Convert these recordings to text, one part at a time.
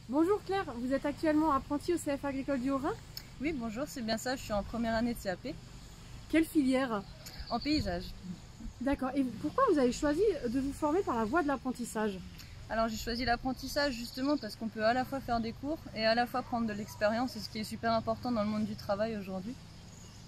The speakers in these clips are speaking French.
Bonjour Claire, vous êtes actuellement apprentie au CF Agricole du Haut-Rhin. Oui, bonjour, c'est bien ça, je suis en première année de CAP, Quelle filière? en paysage. D'accord, et pourquoi vous avez choisi de vous former par la voie de l'apprentissage? Alors j'ai choisi l'apprentissage justement parce qu'on peut à la fois faire des cours et à la fois prendre de l'expérience, et ce qui est super important dans le monde du travail aujourd'hui.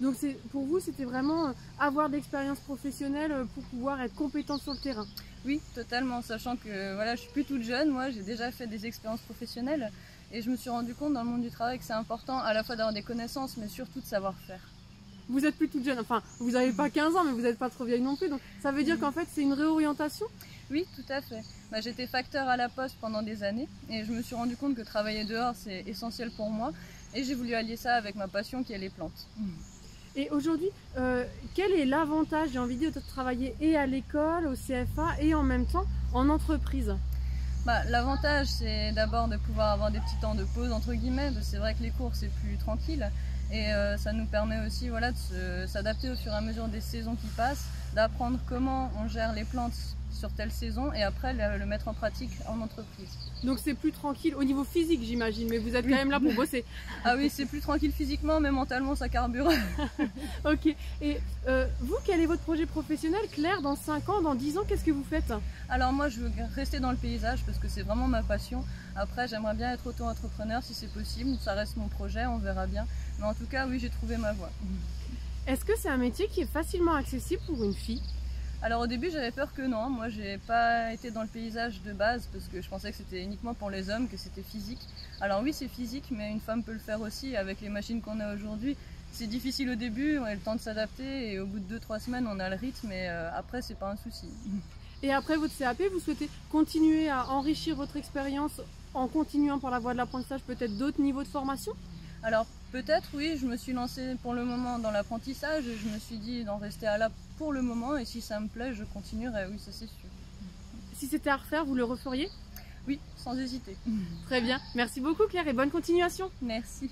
Donc pour vous, c'était vraiment avoir d'expérience professionnelle pour pouvoir être compétent sur le terrain. Oui, totalement, sachant que voilà, je suis plus toute jeune, moi j'ai déjà fait des expériences professionnelles et je me suis rendu compte dans le monde du travail que c'est important à la fois d'avoir des connaissances mais surtout de savoir faire. Vous êtes plus toute jeune, enfin vous n'avez pas 15 ans mais vous n'êtes pas trop vieille non plus, donc ça veut dire qu'en fait c'est une réorientation? Oui, tout à fait. J'étais facteur à la poste pendant des années et je me suis rendu compte que travailler dehors c'est essentiel pour moi et j'ai voulu allier ça avec ma passion qui est les plantes. Et aujourd'hui, quel est l'avantage, j'ai envie de dire, de travailler et à l'école, au CFA et en même temps en entreprise? L'avantage c'est d'abord de pouvoir avoir des petits temps de pause entre guillemets, c'est vrai que les cours c'est plus tranquille et ça nous permet aussi voilà, de s'adapter au fur et à mesure des saisons qui passent, d'apprendre comment on gère les plantes sur telle saison et après le mettre en pratique en entreprise. Donc c'est plus tranquille au niveau physique j'imagine, mais vous êtes quand même là pour bosser. Ah oui, c'est plus tranquille physiquement mais mentalement ça carbure. Ok, et vous, quel est votre projet professionnel, Claire, dans 5 ans, dans 10 ans, qu'est-ce que vous faites? Alors moi je veux rester dans le paysage parce que c'est vraiment ma passion. Après j'aimerais bien être auto-entrepreneur si c'est possible, ça reste mon projet, on verra bien. Mais en tout cas oui, j'ai trouvé ma voie. Est-ce que c'est un métier qui est facilement accessible pour une fille? Alors au début j'avais peur que non, moi j'ai pas été dans le paysage de base parce que je pensais que c'était uniquement pour les hommes, que c'était physique. Alors oui c'est physique mais une femme peut le faire aussi avec les machines qu'on a aujourd'hui. C'est difficile au début, on a le temps de s'adapter et au bout de 2-3 semaines on a le rythme et après c'est pas un souci. Et après votre CAP, vous souhaitez continuer à enrichir votre expérience en continuant par la voie de l'apprentissage, peut-être d'autres niveaux de formation? Alors peut-être oui, je me suis lancée pour le moment dans l'apprentissage et je me suis dit d'en rester à là pour le moment et si ça me plaît je continuerai, oui ça c'est sûr. Si c'était à refaire, vous le referiez? Oui, sans hésiter. Très bien, merci beaucoup Claire et bonne continuation. Merci.